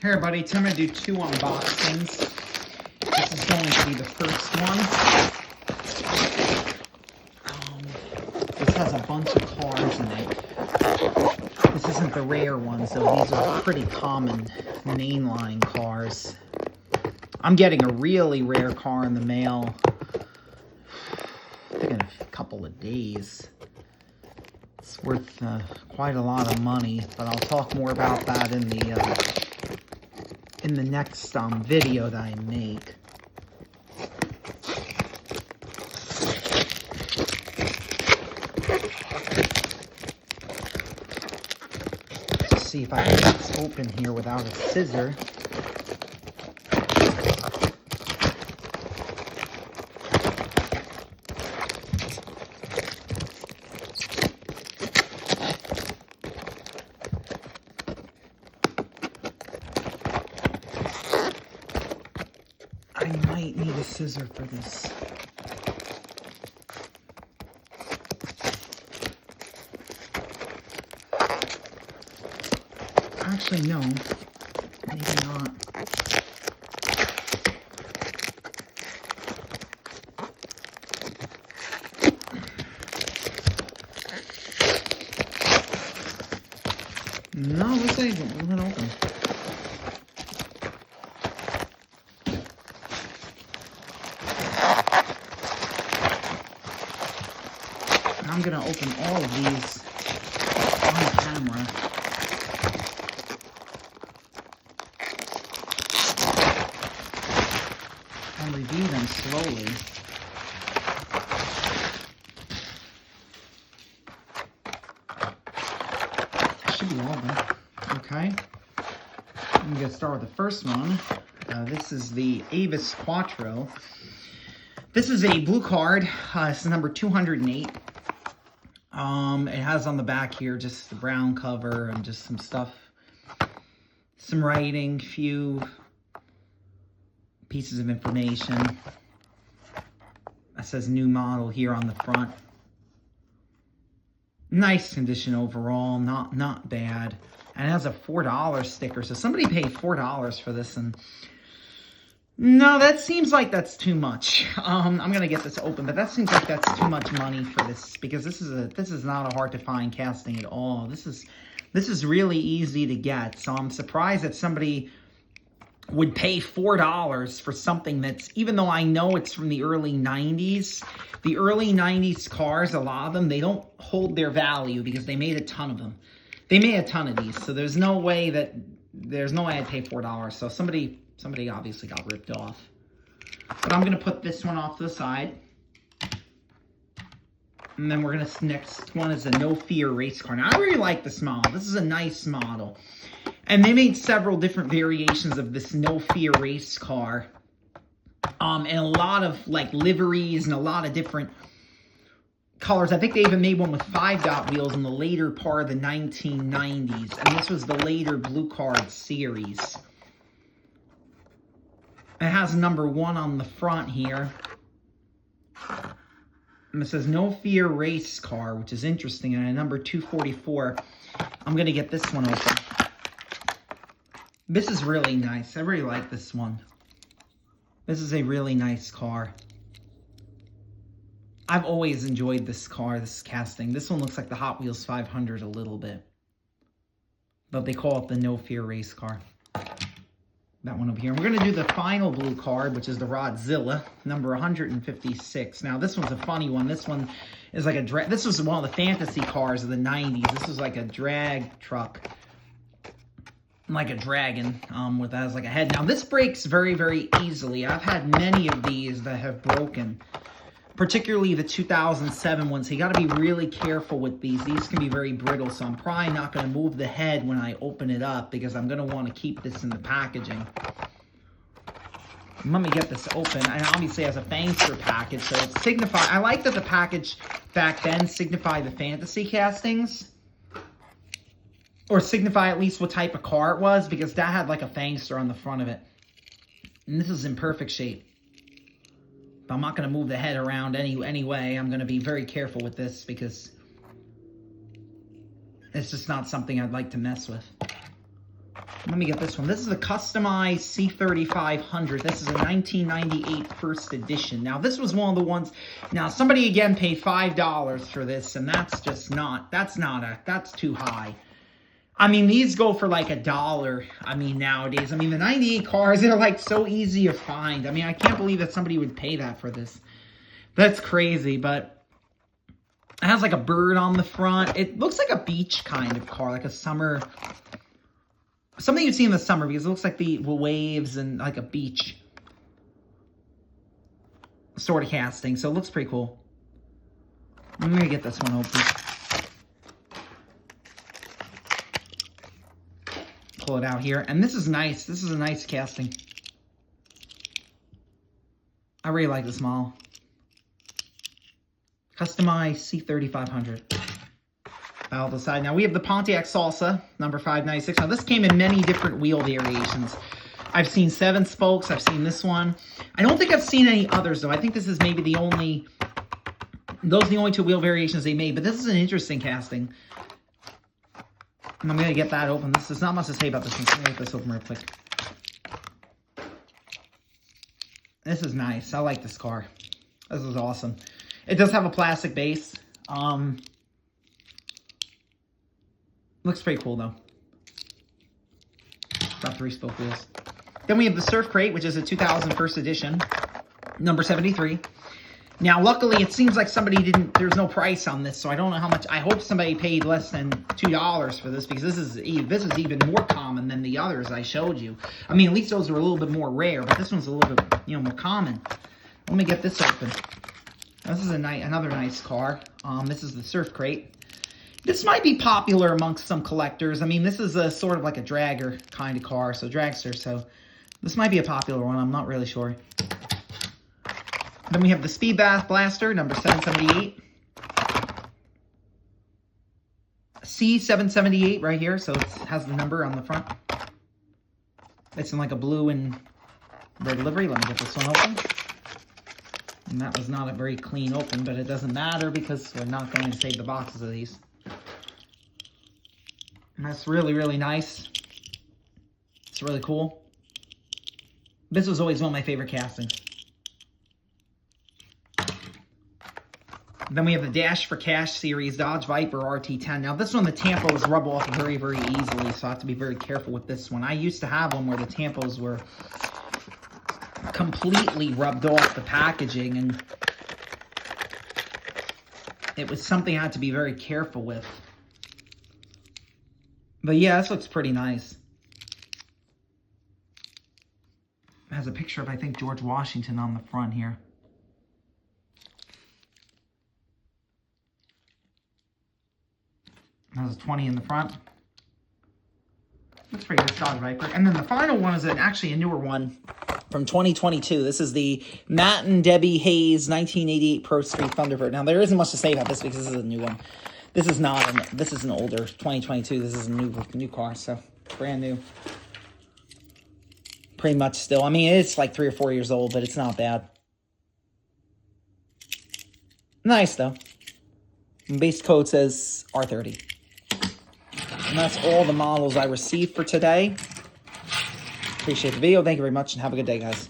Hey everybody, I'm going to do 2 unboxings. This is going to be the first one. This has a bunch of cars in it. This isn't the rare ones, though. These are pretty common mainline cars. I'm getting a really rare car in the mail. I think in a couple of days. It's worth quite a lot of money, but I'll talk more about that in the next video that I make. Let's see if I can get this open here without a scissor. I might need a scissor for this. Actually, no. Maybe not. No, let's leave it open. I'm going to open all of these on camera. And review them slowly. Should be all of them. Okay. I'm going to start with the first one. This is the Avis Quattro. This is a blue card. This is number 208. It has on the back here just the brown cover and just some stuff, some writing, few pieces of information. It says new model here on the front. Nice condition overall, not bad. And it has a $4 sticker, so somebody paid $4 for this, and no, that seems like that's too much. I'm gonna get this open, but that seems like that's too much money for this, because this is not a hard to find casting at all. This is really easy to get, so I'm surprised that somebody would pay $4 for something that's, even though I know it's from the early 90s, the early 90s cars, a lot of them, they don't hold their value because they made a ton of them. They made a ton of these, so there's no way I'd pay $4. So somebody obviously got ripped off. But I'm going to put this one off to the side. And then next one is a No Fear race car. Now, I really like this model. This is a nice model. And they made several different variations of this No Fear race car. And a lot of, like, liveries and a lot of different colors. I think they even made one with 5-dot wheels in the later part of the 1990s. And this was the later Blue Card series. It has number 1 on the front here. And it says No Fear race car, which is interesting. And at number 244, I'm going to get this one open. This is really nice. I really like this one. This is a really nice car. I've always enjoyed this car, this casting. This one looks like the Hot Wheels 500 a little bit. But they call it the No Fear race car. That one over here. And we're going to do the final blue card, which is the Rodzilla, number 156. Now, this one's a funny one. This one is like this was one of the fantasy cars of the 90s. This was like a drag truck. Like a dragon, with that as like a head. Now, this breaks very, very easily. I've had many of these that have broken. Particularly the 2007 ones. So you got to be really careful with these. These can be very brittle, so I'm probably not going to move the head when I open it up because I'm going to want to keep this in the packaging. Let me get this open. And obviously it has a Fangster package, so it signifies. I like that the package back then signified the fantasy castings. Or signify at least what type of car it was, because that had like a Fangster on the front of it. And this is in perfect shape. But I'm not going to move the head around anyway. I'm going to be very careful with this because it's just not something I'd like to mess with. Let me get this one. This is a customized C3500. This is a 1998 first edition. Now, this was one of the ones. Now, somebody again paid $5 for this, and that's just not. That's too high. I mean, these go for like $1. I mean, nowadays. I mean, the 98 cars, they're like so easy to find. I mean, I can't believe that somebody would pay that for this. That's crazy, but it has like a bird on the front. It looks like a beach kind of car, like a summer. Something you'd see in the summer because it looks like the waves and like a beach sort of casting. So it looks pretty cool. I'm going to get this one open. Pull it out here. And this is nice. This is a nice casting. I really like this model. Customized C3500. Out the side. Now we have the Pontiac Salsa, number 596. Now this came in many different wheel variations. I've seen 7 spokes. I've seen this one. I don't think I've seen any others though. I think this is maybe the only, those are the only 2 wheel variations they made. But this is an interesting casting. And I'm going to get that open. There's not much to say about this one. So I'm going to get this open real quick. This is nice. I like this car. This is awesome. It does have a plastic base. Looks pretty cool, though. Got 3 spoke wheels. Then we have the Surf Crate, which is a 2000 first edition, number 73. Now, luckily, it seems like somebody didn't, there's no price on this, so I don't know how much. I hope somebody paid less than $2 for this, because this is even more common than the others I showed you. I mean, at least those are a little bit more rare, but this one's a little bit, more common. Let me get this open. This is another nice car. This is the Surf Crate. This might be popular amongst some collectors. I mean, this is a sort of like a dragger kind of car, so dragster. So this might be a popular one. I'm not really sure. Then we have the Speed Blaster, number 778. C778 right here, so it has the number on the front. It's in like a blue and red livery. Let me get this one open. And that was not a very clean open, but it doesn't matter because we're not going to save the boxes of these. And that's really, really nice. It's really cool. This was always one of my favorite castings. Then we have the Dash for Cash series, Dodge Viper RT10. Now this one, the tampos rub off very, very easily, so I have to be very careful with this one. I used to have one where the tampos were completely rubbed off the packaging, and it was something I had to be very careful with. But yeah, this looks pretty nice. It has a picture of, I think, George Washington on the front here. It has a 20 in the front. Looks pretty good, Dodge Viper. And then the final one is actually a newer one from 2022. This is the Matt and Debbie Hayes 1988 Pro Street Thunderbird. Now, there isn't much to say about this because this is a new one. This is an older 2022. This is a new car, so brand new. Pretty much still. I mean, it's like 3 or 4 years old, but it's not bad. Nice, though. And base code says R30. And that's all the models I received for today. Appreciate the video. Thank you very much, and have a good day, guys.